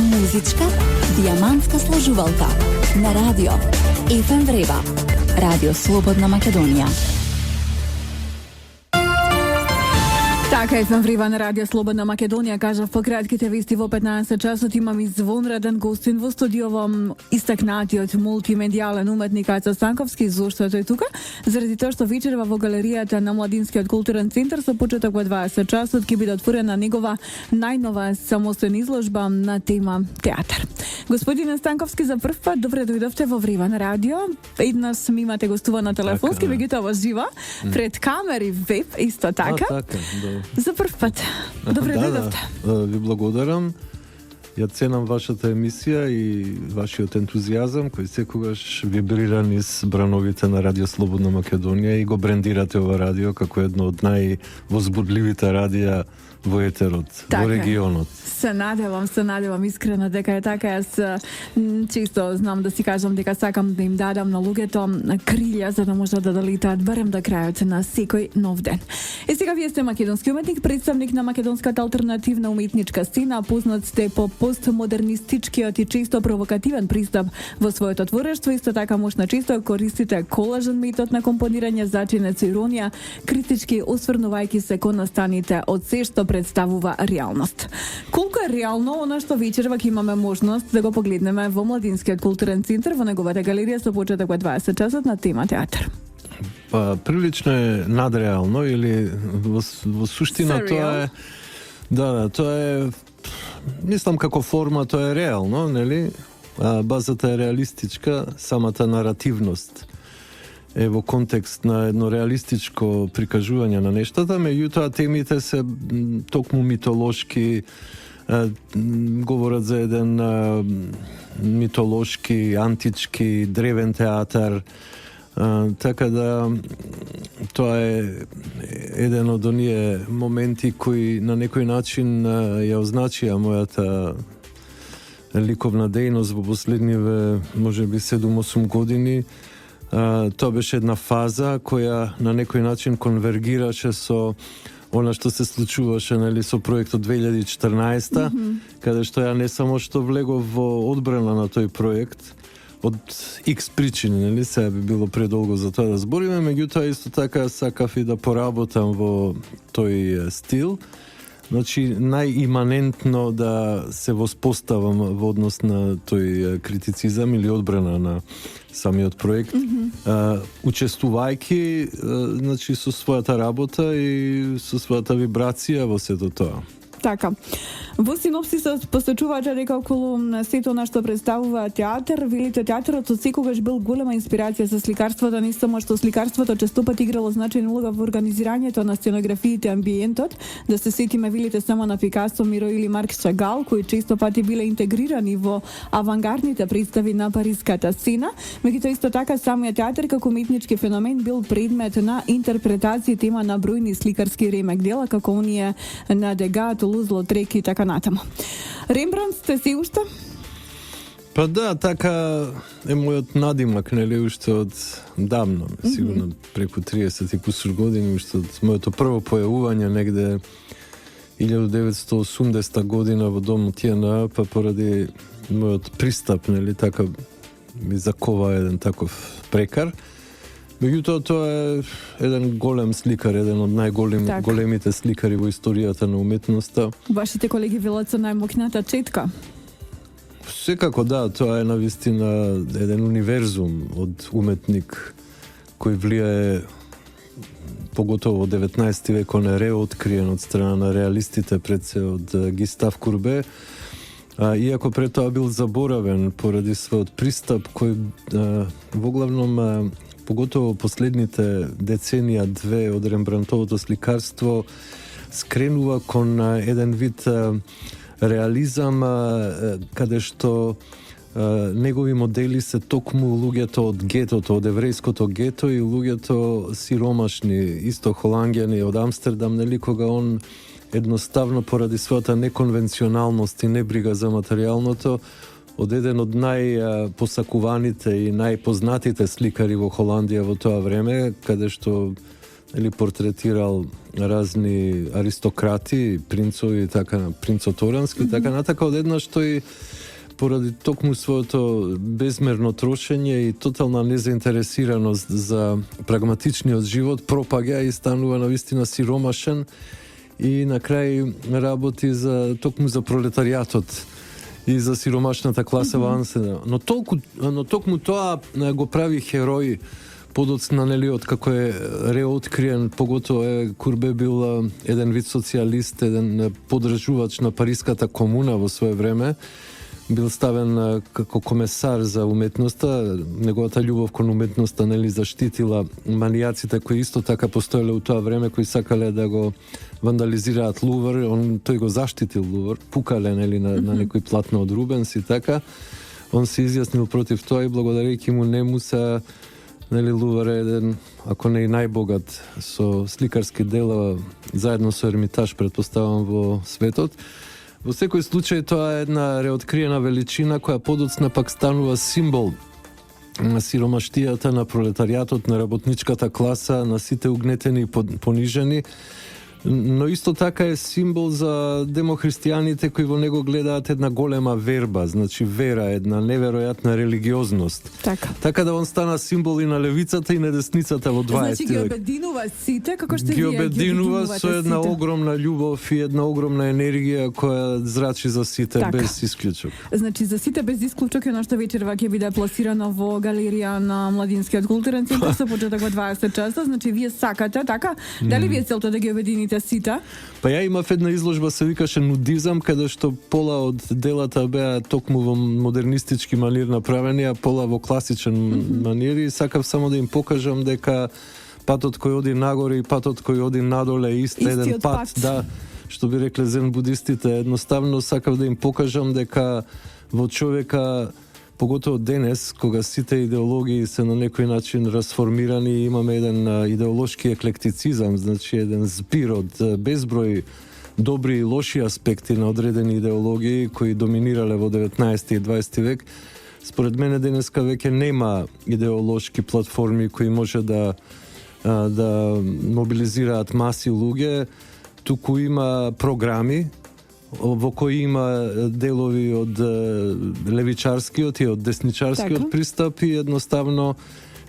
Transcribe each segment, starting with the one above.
Музичка, дијамантска сложувалка. На радио ФМ Врева. Радио Слободна Македонија. Така, ФМ Врева на радио Слободна Македонија, кажав по кратките вести во 15 часот. Имам извонреден гостин во студиово, истакнатиот мултимедијален уметник Аца Станковски. Зошто тој тука? Заради тоа што вечерва во галеријата на Младинскиот културен центар со почеток во 20 часот ќе биде отворена негова најнова самостојна изложба на тема театар. Господине Станковски, за прв пат добре дојдовте во Врева на радио. Еднаш ми имате гостува на телефонски, меѓутоа во живо, пред камери, веб, исто така. Така, да. За прв пат. Добре дојдовте. Ви благодарам. Ја ценам вашата емисија и вашиот ентузијазам кој секогаш вибрира низ брановите на Радио Слободна Македонија и го брендирате ова радио како едно од највозбудливите радија во етерот, така, во регионот. Се надевам искрено дека е така. Јас често знам да си кажам дека сакам да им дадам на луѓето крилја за да можат да долетаат барем до крајот на секој нов ден. И сега вие сте македонски уметник, представник на македонската алтернативна уметничка сцена, познат сте по постмодернистичкиот и често провокативен пристап во своето творештво. Исто така мощно често користите колажен метод на компонирање, зачинец иронија, критички осврнувајќи се кон настаните од се што представува реалност. Колку е реално она што вечерва ќе имаме можност да го погледнеме во Младинскиот културен центар во неговата галерија со почеток во 20 часот на тема театар? Па, прилично е надреално или во суштина тоа е... Да, тоа е... Мислам како форма тоа е реално, нели? Базата е реалистичка, самата наративност е во контекст на едно реалистичко прикажување на нештата, меѓутоа темите се токму митолошки, говорат за еден митолошки, антички, древен театар, така да тоа е еден од оние моменти кои на некој начин ја означија мојата ликовна дејност во последниве можеби 7-8 години. Тоа беше една фаза која на некој начин конвергираше со она што се случуваше, нели, со проектот 2014, каде што ја не само што влегов во одбрана на тој проект од X причини, нели, сега би било предолго за тоа да збориме, меѓутоа исто така сакав и да поработам во тој стил. Значи, најиманентно да се воспоставам во однос на тој критицизам или одбрана на самиот проект, учествувајќи, значи, со својата работа и со својата вибрација во сето тоа. Така. Во синопсисот посочувате дека околу сето на што представува театар, велите театарот од секогаш бил голема инспирација за сликарството, не само што сликарството често пати играло значајна улога во организирањето на сценографиите, амбиентот, да се сетиме велите само на Пикасо, Миро или Марк Шагал, кои често пати биле интегрирани во авангардните представи на париската сцена. Меѓутоа исто така самиот театар како уметнички феномен бил предмет на интерпретација тема на бројни сликарски ремек дела, како оние на Дега, Тулуз, Лотрек и така натаму. Рембрандт сте си уште? Па да, така е мојот надимак, нели, уште од давно, сигурно преку 30 и кусур години, уште од моето прво појавување негде 1980 година во домот ТНА, па поради мојот пристап, нели, така ми закова еден таков прекар. Меѓутоа тоа е еден голем сликар, еден од најголемите сликари во историјата на уметноста. Вашите колеги велат со најмокната четка. Секако да, тоа е навистина еден универзум од уметник кој влијае поготово во 19 век, он е реоткриен од страна на реалистите, пред се од Гистав Курбе, иако пред тоа бил заборавен поради својот пристап кој воглавном поготово последните деценија две од Рембрантовото сликарство скренува кон еден вид реализам каде што негови модели се токму луѓето од гетото, од еврејското гето и луѓето сиромашни, исто холанѓани од Амстердам, нели, кога он едноставно поради својата неконвенционалност и небрига за материјалното од еден од најпосакуваните и најпознатите сликари во Холандија во тоа време, каде што или портретирал разни аристократи, принцови, така принцоторански, така натака одеднаш тој поради токму своето безмерно трошење и тотална незаинтересираност за прагматичниот живот пропаѓа и станува навистина сиромашен и на крај работи токму за пролетаријатот и за сиромашната класа во Ансена. Но токму тоа го прави херој подоцна, нели, откако е реоткриен, поготово Курбе бил еден вид социјалист, еден подржувач на Париската комуна во свое време, бил ставен како комесар за уметноста, неговата љубов кон уметноста, нели, заштитила манијаците кои исто така постоеле у тоа време, кои сакале да го вандализираат Лувр, тој го заштитил Лувр, пукале, нели, на некој платно од Рубенс и така. Он се изјаснил против тоа и благодарејќи му нему се, нели, Лувр е еден, ако не и најбогат со сликарски дела, заедно со Ермитаж, предпоставам, во светот. Во секој случај тоа е една реоткриена величина која подоцна пак станува символ на сиромаштијата, на пролетаријатот, на работничката класа, на сите угнетени и понижени, но исто така е символ за демохристијаните кои во него гледаат една голема верба, значи вера, една неверојатна религиозност. Така да он стана символ и на левицата и на десницата во 20 век. Значи ги обединува сите, како што ги обединува со една огромна љубов и една огромна енергија која зрачи за сите без исклучок. Значи за сите без исклучок е нашата вечерва ќе биде пласирана во галерија на Младинскиот културен центар со почеток во 20 часа. Значи вие сакате, така? Дали ви е целта да ги обедините сите? Па ја имав една изложба се викаше Нудизам, каде што пола од делата беа токму во модернистички манир направени, а пола во класичен манир и сакав само да им покажам дека патот кој оди нагоре и патот кој оди надоле е еден пат, да, што би рекле зен будистите. Едноставно сакав да им покажам дека во човека, поготово денес, кога сите идеологии се на некој начин расформирани, имаме еден идеолошки еклектицизам, значи еден збир од безброј добри и лоши аспекти на одредени идеологии кои доминирале во 19 и 20 век. Според мене денеска веќе нема идеолошки платформи кои може да мобилизираат маси луѓе, туку има програми во кои има делови од левичарскиот и од десничарскиот пристап и едноставно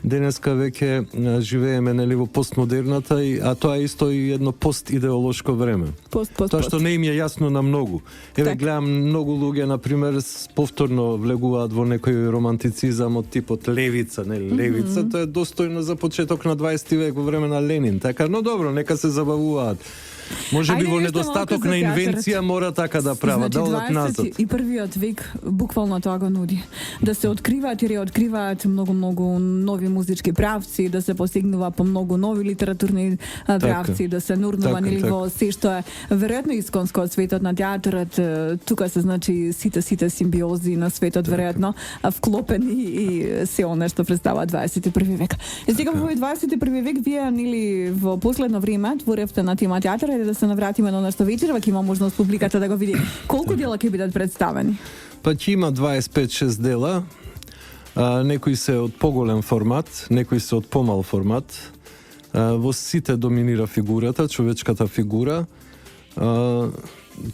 денеска веќе живееме, нели, во постмодерната, а тоа е исто и едно постидеолошко време. Тоа што не им е јасно на многу. Еве, гледам многу луѓе, например, повторно влегуваат во некој романтицизам од типот левица, нели, левица, тоа е достојно за почеток на 20 век во време на Ленин, така, но добро, нека се забавуваат. Може би во недостаток на инвенција мора така да прават, да одат назад. И првиот век буквално тоа го нуди. Да се откриваат и реоткриваат многу нови музички правци, да се постигнува по многу нови литературни правци, да се нурнува нели во се што е веројатно исконско од светот на театарот. Тука се значи сите симбиози на светот веројатно вклопени и се она што представува 21 век. И сега во 21 век вие нели во последно време творевте на тема театар, да се навратиме на нашата вечерва, ќе има можност публиката да го види. Колку дела ќе бидат представени? Па ќе има 25-6 дела. Некои се од поголем формат, некои се од помал формат. Во сите доминира фигурата, човечката фигура.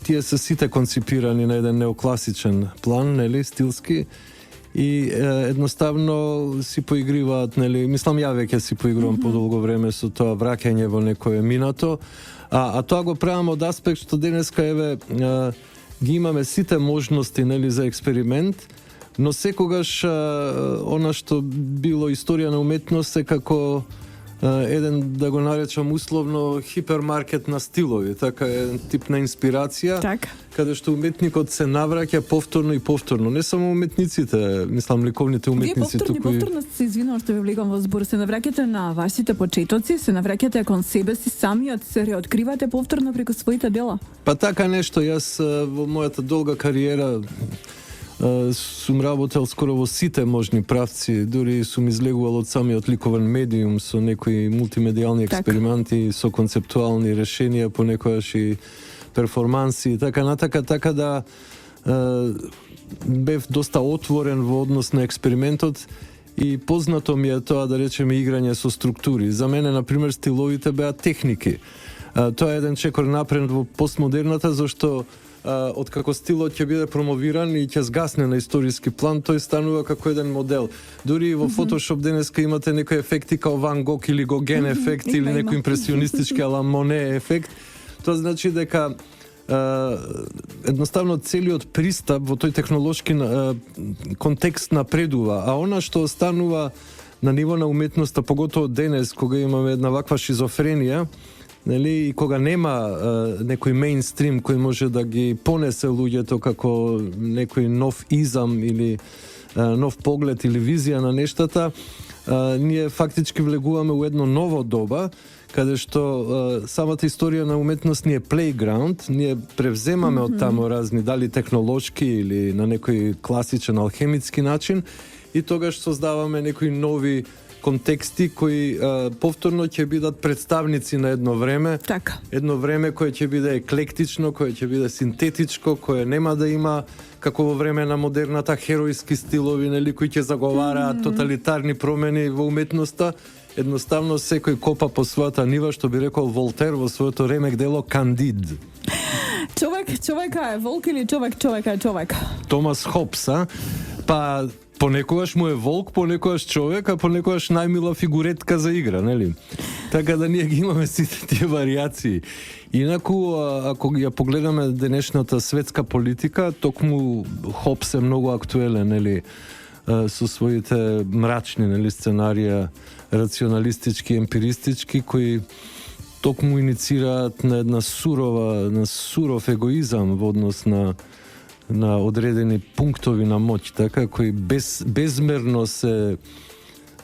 Тие се сите конципирани на еден неокласичен план, нели, стилски. И едноставно си поигриваат, нели, мислам ја веќе си поигрувам подолго време со тоа враќање во некое минато. А тоа го правам од аспект што денеска еве ги имаме сите можности, нели, за експеримент, но секогаш она што било историја на уметност е како еден, да го наречам условно, хипермаркет на стилови, така е тип на инспирација, каде што уметникот се навраќа повторно и повторно. Не само уметниците, мислам ликовните уметници. Вие повторно се извинувам што ве влегам во збор, се навраќате на вашите почетоци, се навраќате кон себе си самиот, се реоткривате повторно преку своите дела? Па така нешто, јас во мојата долга кариера сум работел скоро во сите можни правци, дури сум излегувал од самиот ликовен медиум со некои мултимедијални експерименти, со концептуални решенија, понекогаш и перформанси и така натака, така да бев доста отворен во однос на експериментот И познато ми е тоа, да речеме, играње со структури. За мене, например, стиловите беа техники. Тоа е еден чекор напред во постмодерната, зашто откако стилот ќе биде промовиран и ќе згасне на историски план, тој станува како еден модел. Дури во Photoshop денеска имате некои ефекти као Ван Гог или Гоген ефект или некој импресионистички ала Моне ефект. Тоа значи дека едноставно целиот пристап во тој технолошки контекст напредува, а она што останува на ниво на уметноста, поготово денес, кога имаме една ваква шизофренија, нели, и кога нема некој мејнстрим кој може да ги понесе луѓето како некој нов изам или нов поглед или визија на нештата, ние фактички влегуваме у едно ново доба, каде што самата историја на уметност ни е плейграунд, ние превземаме од таму разни, дали технолошки или на некој класичен алхемитски начин, и тогаш создаваме некои нови контексти кои повторно ќе бидат представници на едно време. Така. Едно време кое ќе биде еклектично, кое ќе биде синтетичко, кое нема да има како во време на модерната херојски стилови, нели, кои ќе заговараат тоталитарни промени во уметноста. Едноставно секој копа по својата нива, што би рекол Волтер во своето ремек дело Кандид. Човека е волк или човека е човек? Томас Хопс, па понекогаш му е волк, понекогаш човек, а понекогаш најмила фигуретка за игра, нели? Така да ние ги имаме сите тие варијации. Инаку, ако ја погледаме денешната светска политика, токму Хопс е многу актуелен, нели, со своите мрачни, нели, сценарија, рационалистички, емпиристички, кои токму иницираат на една суров егоизам во однос на одредени пунктови на моќ, така, кои безмерно се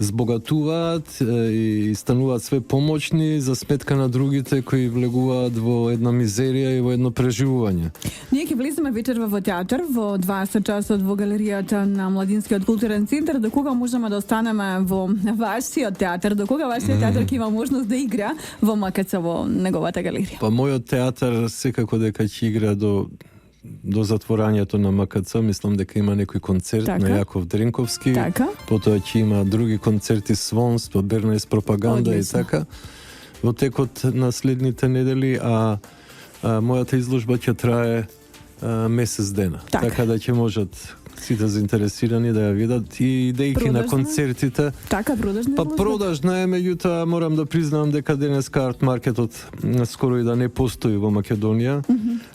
збогатуваат и стануваат све помоćни за сметка на другите кои влегуваат во една мизерија и во едно преживување. Ние ќе влизаме вечерва во театар во 20 часот во галеријата на Младинскиот културен центар. До кога можеме да останеме во вашиот театар? До кога вашиот театар ќе има можност да игра во МКЦ во неговата галерија? Па мојот театар секако дека ќе игра до затворањето на МКЦ, мислам дека има некој концерт на Јаков Дренковски, потоа ќе има други концерти Свонс, Бернес Пропаганда и така во текот на следните недели, а мојата изложба ќе трае месец дена. Така да ќе можат сите заинтересирани да ја видат и идејки на концертите. Така, продажна? Па продажна е, меѓутоа морам да признам дека денеска арт маркетот скоро и да не постои во Македонија.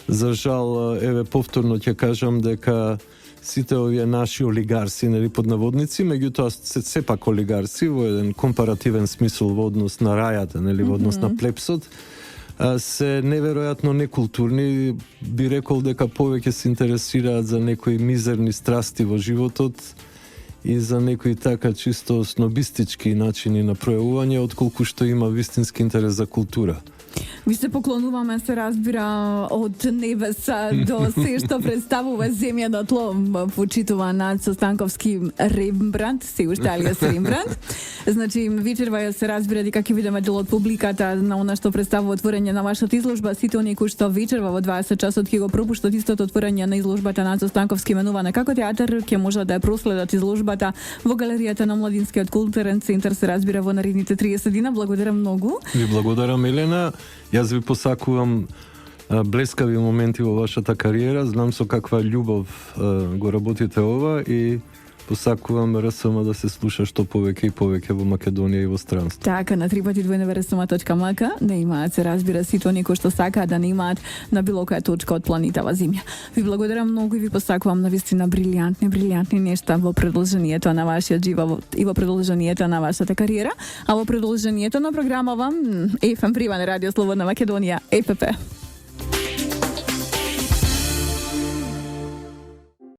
За жал, еве повторно ќе кажам дека сите овие наши олигарси, нели, под наводници, меѓутоа сепак олигарси во еден компаративен смисол во однос на рајата, нели, во однос на плепсот, се неверојатно некултурни. Би рекол дека повеќе се интересираат за некои мизерни страсти во животот и за некои така чисто снобистички начини на пројавување, отколку што има вистински интерес за култура. Ви се поклонуваме, се разбира, од небеса до се што представува земја на тло, почитува Нацо Станковски Рембрандт, се уште алијас Рембрандт. Значи, вечерва ја се разбира дека ќе видиме дел од публиката на она што представува отворање на вашата изложба. Сите оние кои што вечерва во 20 часот ќе го пропуштат истото отворање на изложбата Нацо Станковски именувана како театар, ќе можат да ја проследат изложбата во галеријата на Младинскиот културен центар, се разбира, во наредните 30 дена. Благодарам многу. Ви благодарам, Елена. Јас ви посакувам блескави моменти во вашата кариера. Знам со каква љубов го работите ова и посакувам РСМ да се слуша што повеќе и повеќе во Македонија и во странство. Така, на www.rsm.mk не имаат, се разбира, сите оние кои што сакаат да не имаат на било која точка од планетава Земја. Ви благодарам многу и ви посакувам навистина брилјантни нешта во продолжението на вашиот живот и во продолжението на вашата кариера, а во продолжението на програмава ЕФМ Прива на Радио Слободна Македонија, ЕПП.